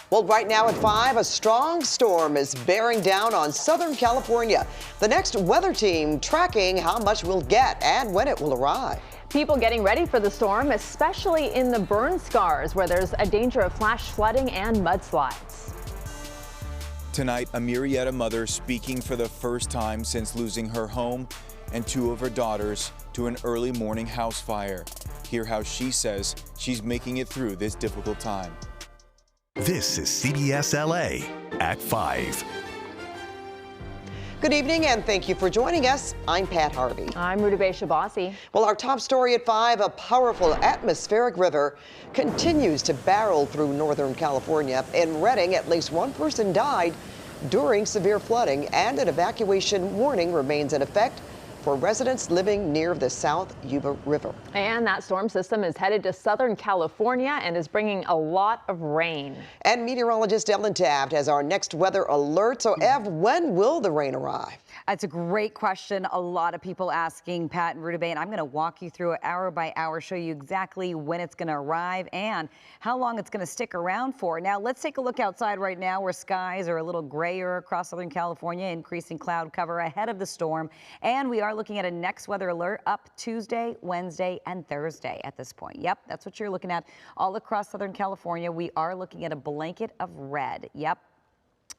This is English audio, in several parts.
Well, right now at 5, a strong storm is bearing down on Southern California. The next weather team tracking how much we'll get and when it will arrive. People getting ready for the storm, especially in the burn scars where there's a danger of flash flooding and mudslides. Tonight, a Murrieta mother speaking for the first time since losing her home and 2 of her daughters to an early morning house fire. Hear how she says she's making it through this difficult time. This is CBS LA at 5. Good evening and thank you for joining us. I'm Pat Harvey. I'm Luzdelia Caballero. Well, our top story at 5, a powerful atmospheric river continues to barrel through Northern California. In Redding, at least 1 person died during severe flooding, and an evacuation warning remains in effect for residents living near the South Yuba River. And that storm system is headed to Southern California and is bringing a lot of rain. And meteorologist Ellen Taft has our next weather alert. So, Ev, when will the rain arrive? That's a great question. A lot of people asking, Pat and Ruta Bay, and I'm going to walk you through it hour by hour, show you exactly when it's going to arrive and how long it's going to stick around for. Now, let's take a look outside right now where skies are a little grayer across Southern California, increasing cloud cover ahead of the storm. And we are looking at a next weather alert up Tuesday, Wednesday, and Thursday at this point. Yep, that's what you're looking at all across Southern California. We are looking at a blanket of red. Yep.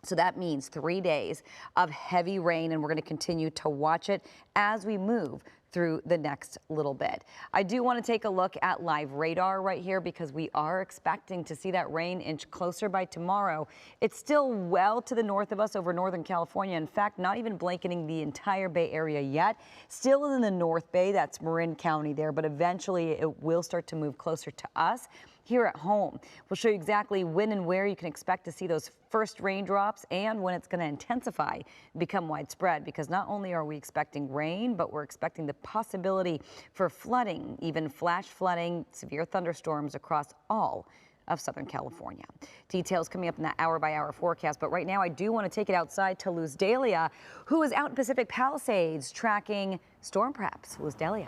So that means 3 days of heavy rain, and we're going to continue to watch it as we move through the next little bit. I do want to take a look at live radar right here because we are expecting to see that rain inch closer by tomorrow. It's still well to the north of us over Northern California. In fact, not even blanketing the entire Bay Area yet. Still in the North Bay, that's Marin County there, but eventually it will start to move closer to us. Here at home, we'll show you exactly when and where you can expect to see those first raindrops and when it's going to intensify and become widespread, because not only are we expecting rain, but we're expecting the possibility for flooding, even flash flooding, severe thunderstorms across all of Southern California. Details coming up in that hour-by-hour forecast, but right now I do want to take it outside to Luzdelia, who is out in Pacific Palisades tracking storm preps. Luzdelia.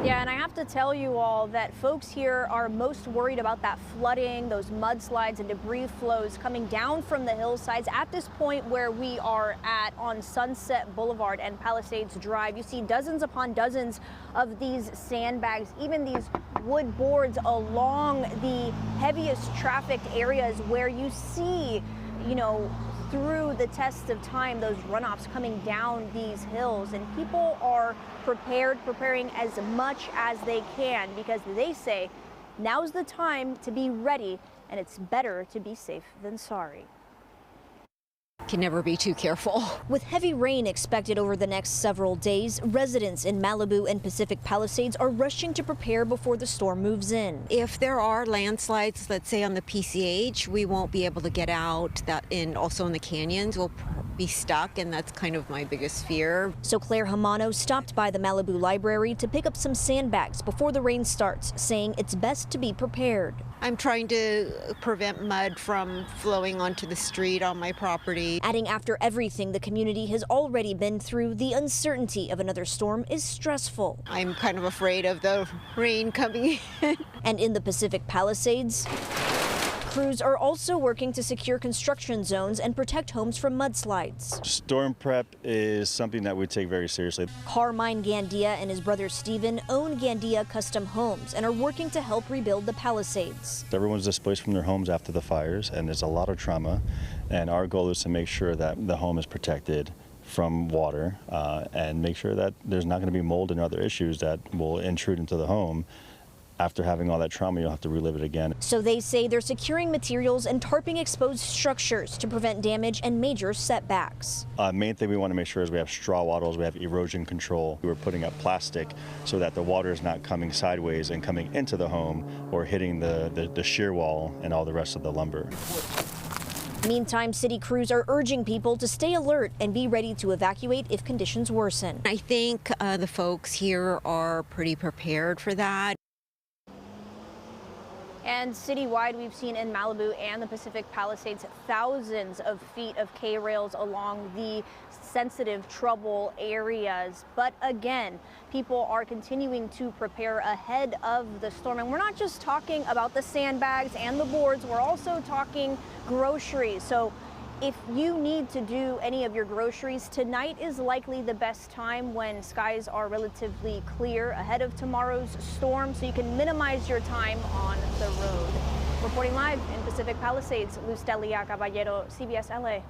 Yeah, and I have to tell you all that folks here are most worried about that flooding, those mudslides and debris flows coming down from the hillsides. At this point where we are at on Sunset Boulevard and Palisades Drive, you see dozens upon dozens of these sandbags, even these wood boards along the heaviest trafficked areas where you see, you know, through the test of time, those runoffs coming down these hills, and people are preparing as much as they can because they say now's the time to be ready, and it's better to be safe than sorry. Can never be too careful. With heavy rain expected over the next several days, residents in Malibu and Pacific Palisades are rushing to prepare before the storm moves in. If there are landslides, let's say on the PCH, we won't be able to get out. Also in the canyons, we'll be stuck, and that's kind of my biggest fear. So Claire Hamano stopped by the Malibu Library to pick up some sandbags before the rain starts, saying it's best to be prepared. I'm trying to prevent mud from flowing onto the street on my property. Adding after everything the community has already been through, the uncertainty of another storm is stressful. I'm kind of afraid of the rain coming in. And in the Pacific Palisades, crews are also working to secure construction zones and protect homes from mudslides. Storm prep is something that we take very seriously. Carmine Gandia and his brother Stephen own Gandia Custom Homes and are working to help rebuild the Palisades. Everyone's displaced from their homes after the fires, and there's a lot of trauma, and our goal is to make sure that the home is protected from water and make sure that there's not going to be mold and other issues that will intrude into the home. After having all that trauma, you'll have to relive it again. So they say they're securing materials and tarping exposed structures to prevent damage and major setbacks. Main thing we want to make sure is we have straw wattles, we have erosion control. We're putting up plastic so that the water is not coming sideways and coming into the home or hitting the shear wall and all the rest of the lumber. Meantime, city crews are urging people to stay alert and be ready to evacuate if conditions worsen. I think the folks here are pretty prepared for that. And And citywide, we've seen in Malibu and the Pacific Palisades thousands of feet of K-rails along the sensitive trouble areas. But again, people are continuing to prepare ahead of the storm. And we're not just talking about the sandbags and the boards, we're also talking groceries. So if you need to do any of your groceries, tonight is likely the best time when skies are relatively clear ahead of tomorrow's storm, so you can minimize your time on the road. Reporting live in Pacific Palisades, Luzdelia Caballero, CBS LA.